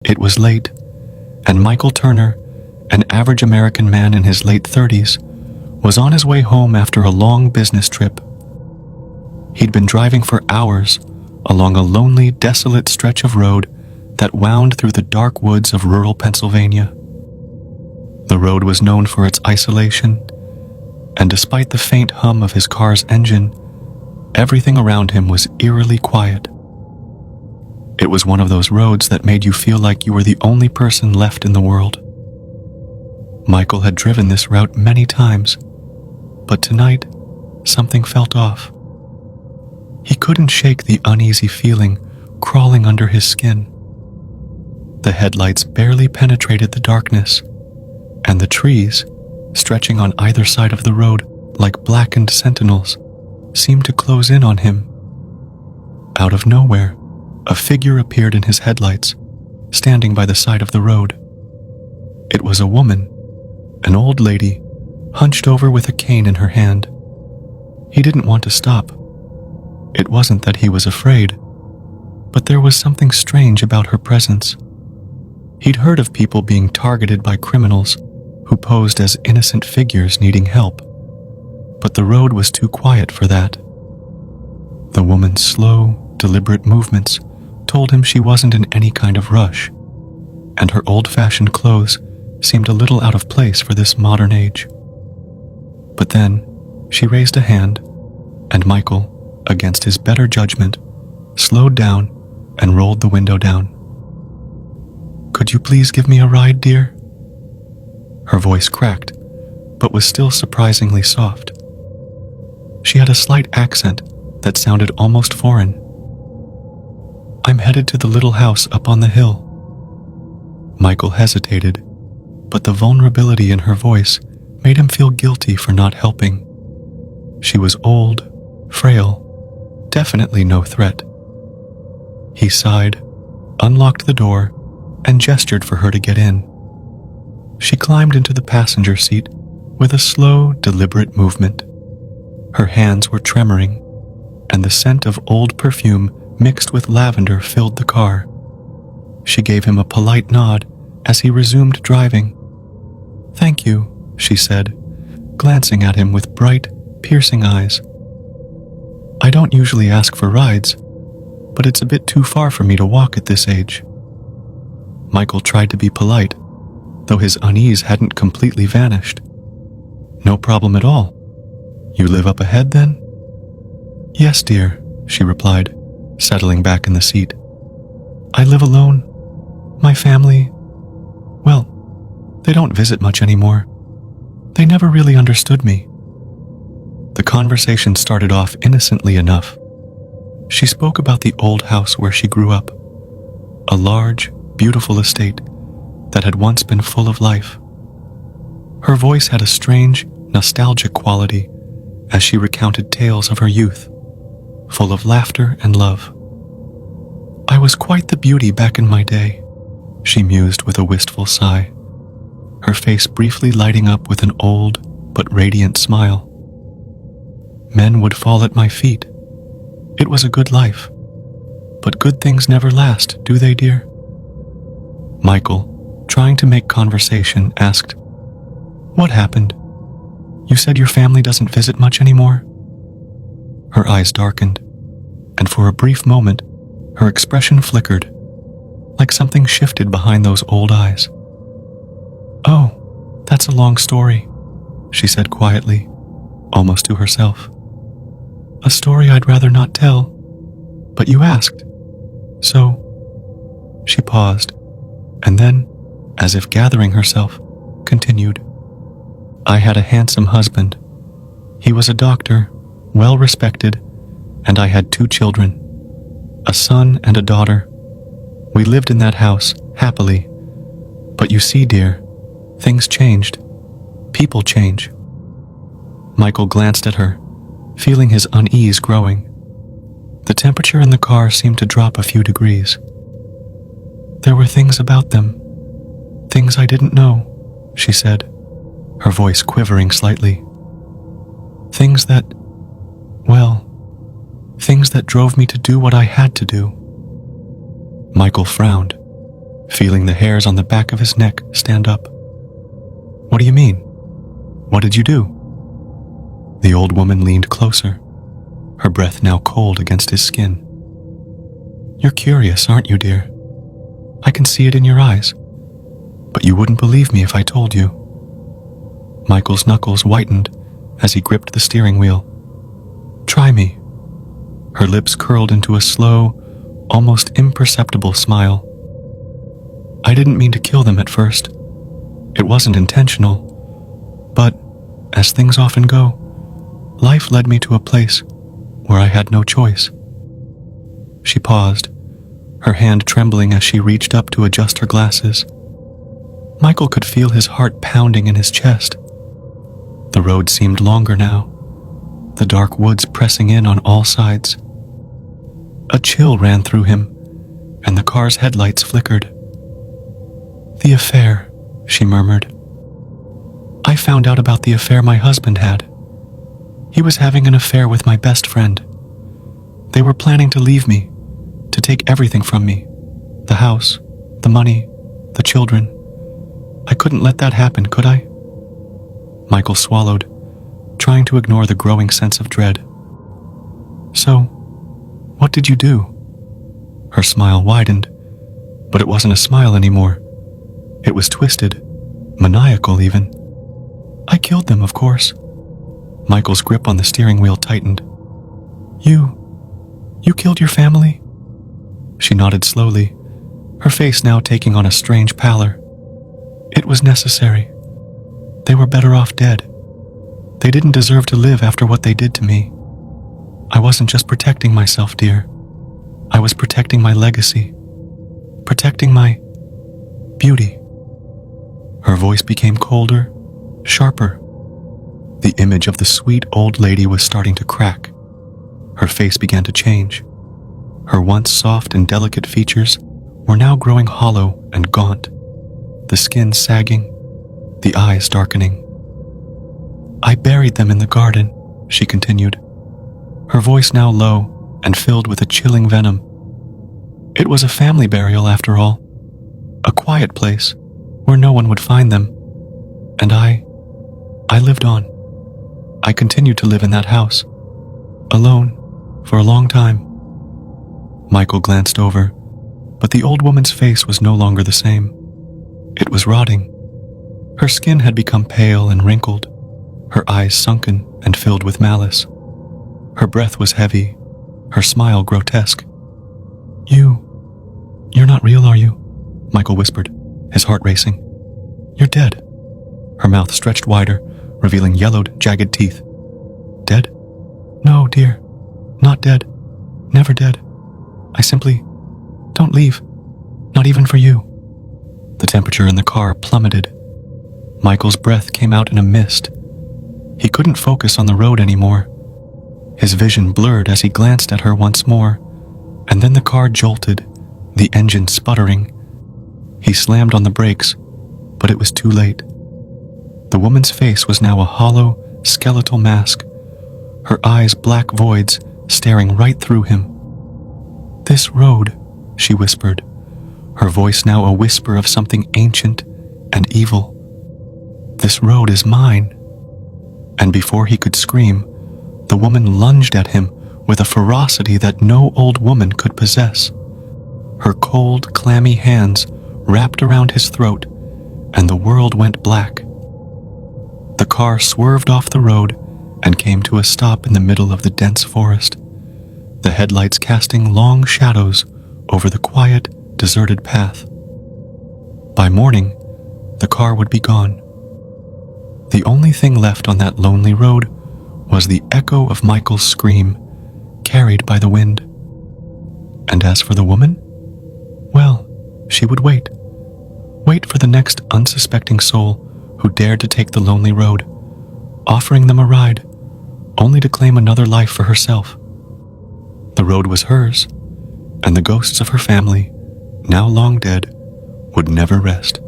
It was late, and Michael Turner, an average American man in his late 30s, was on his way home after a long business trip. He'd been driving for hours along a lonely, desolate stretch of road that wound through the dark woods of rural Pennsylvania. The road was known for its isolation, and despite the faint hum of his car's engine, everything around him was eerily quiet. It was one of those roads that made you feel like you were the only person left in the world. Michael had driven this route many times, but tonight, something felt off. He couldn't shake the uneasy feeling crawling under his skin. The headlights barely penetrated the darkness, and the trees, stretching on either side of the road like blackened sentinels, seemed to close in on him. Out of nowhere, a figure appeared in his headlights, standing by the side of the road. It was a woman, an old lady, hunched over with a cane in her hand. He didn't want to stop. It wasn't that he was afraid, but there was something strange about her presence. He'd heard of people being targeted by criminals who posed as innocent figures needing help, but the road was too quiet for that. The woman's slow, deliberate movements told him she wasn't in any kind of rush, and her old-fashioned clothes seemed a little out of place for this modern age. But then, she raised a hand, and Michael, against his better judgment, slowed down and rolled the window down. "Could you please give me a ride, dear?" Her voice cracked, but was still surprisingly soft. She had a slight accent that sounded almost foreign. "I'm headed to the little house up on the hill." Michael hesitated, but the vulnerability in her voice made him feel guilty for not helping. She was old, frail, definitely no threat. He sighed, unlocked the door, and gestured for her to get in. She climbed into the passenger seat with a slow, deliberate movement. Her hands were tremoring, and the scent of old perfume mixed with lavender filled the car. She gave him a polite nod as he resumed driving. "Thank you," she said, glancing at him with bright, piercing eyes. "I don't usually ask for rides, but it's a bit too far for me to walk at this age." Michael tried to be polite, though his unease hadn't completely vanished. "No problem at all. You live up ahead, then?" "Yes, dear," she replied, settling back in the seat. "I live alone. My family, well, they don't visit much anymore. They never really understood me." The conversation started off innocently enough. She spoke about the old house where she grew up, a large, beautiful estate that had once been full of life. Her voice had a strange, nostalgic quality as she recounted tales of her youth, full of laughter and love. "I was quite the beauty back in my day," she mused with a wistful sigh, her face briefly lighting up with an old but radiant smile. "Men would fall at my feet. It was a good life. But good things never last, do they, dear?" Michael, trying to make conversation, asked, "What happened? You said your family doesn't visit much anymore?" Her eyes darkened, and for a brief moment, her expression flickered, like something shifted behind those old eyes. "Oh, that's a long story," she said quietly, almost to herself. "A story I'd rather not tell, but you asked, so..." She paused, and then, as if gathering herself, continued. "I had a handsome husband. He was a doctor, well respected, and I had 2 children, a son and a daughter. We lived in that house, happily. But you see, dear, things changed. People change." Michael glanced at her, feeling his unease growing. The temperature in the car seemed to drop a few degrees. "There were things about them, things I didn't know," she said, her voice quivering slightly. "Things that, well, things that drove me to do what I had to do." Michael frowned, feeling the hairs on the back of his neck stand up. "What do you mean? What did you do?" The old woman leaned closer, her breath now cold against his skin. "You're curious, aren't you, dear? I can see it in your eyes. But you wouldn't believe me if I told you." Michael's knuckles whitened as he gripped the steering wheel. "Try me." Her lips curled into a slow, almost imperceptible smile. "I didn't mean to kill them at first. It wasn't intentional. But, as things often go, life led me to a place where I had no choice." She paused, her hand trembling as she reached up to adjust her glasses. Michael could feel his heart pounding in his chest. The road seemed longer now, the dark woods pressing in on all sides. A chill ran through him, and the car's headlights flickered. "The affair," she murmured. "I found out about the affair my husband had. He was having an affair with my best friend. They were planning to leave me, to take everything from me, the house, the money, the children. I couldn't let that happen, could I?" Michael swallowed, trying to ignore the growing sense of dread. "So, what did you do?" Her smile widened, but it wasn't a smile anymore. It was twisted, maniacal even. "I killed them, of course." Michael's grip on the steering wheel tightened. You killed your family?" She nodded slowly, her face now taking on a strange pallor. "It was necessary. They were better off dead. They didn't deserve to live after what they did to me. I wasn't just protecting myself, dear. I was protecting my legacy. Protecting my beauty." Her voice became colder, sharper. The image of the sweet old lady was starting to crack. Her face began to change. Her once soft and delicate features were now growing hollow and gaunt, the skin sagging, the eyes darkening. "I buried them in the garden," she continued, her voice now low and filled with a chilling venom. "It was a family burial after all, a quiet place where no one would find them. And I lived on. I continued to live in that house, alone, for a long time." Michael glanced over, but the old woman's face was no longer the same. It was rotting. Her skin had become pale and wrinkled, her eyes sunken and filled with malice. Her breath was heavy, her smile grotesque. You're not real, are you?" Michael whispered, his heart racing. "You're dead." Her mouth stretched wider, revealing yellowed, jagged teeth. "Dead? No, dear. Not dead. Never dead. I simply don't leave. Not even for you." The temperature in the car plummeted. Michael's breath came out in a mist. He couldn't focus on the road anymore. His vision blurred as he glanced at her once more, and then the car jolted, the engine sputtering. He slammed on the brakes, but it was too late. The woman's face was now a hollow, skeletal mask, her eyes black voids staring right through him. "This road," she whispered, her voice now a whisper of something ancient and evil. "This road is mine." And before he could scream, the woman lunged at him with a ferocity that no old woman could possess. Her cold, clammy hands wrapped around his throat, and the world went black. The car swerved off the road and came to a stop in the middle of the dense forest, the headlights casting long shadows over the quiet, deserted path. By morning, the car would be gone. The only thing left on that lonely road was the echo of Michael's scream, carried by the wind. And as for the woman, well, she would wait for the next unsuspecting soul who dared to take the lonely road, offering them a ride, only to claim another life for herself. The road was hers, and the ghosts of her family, now long dead, would never rest.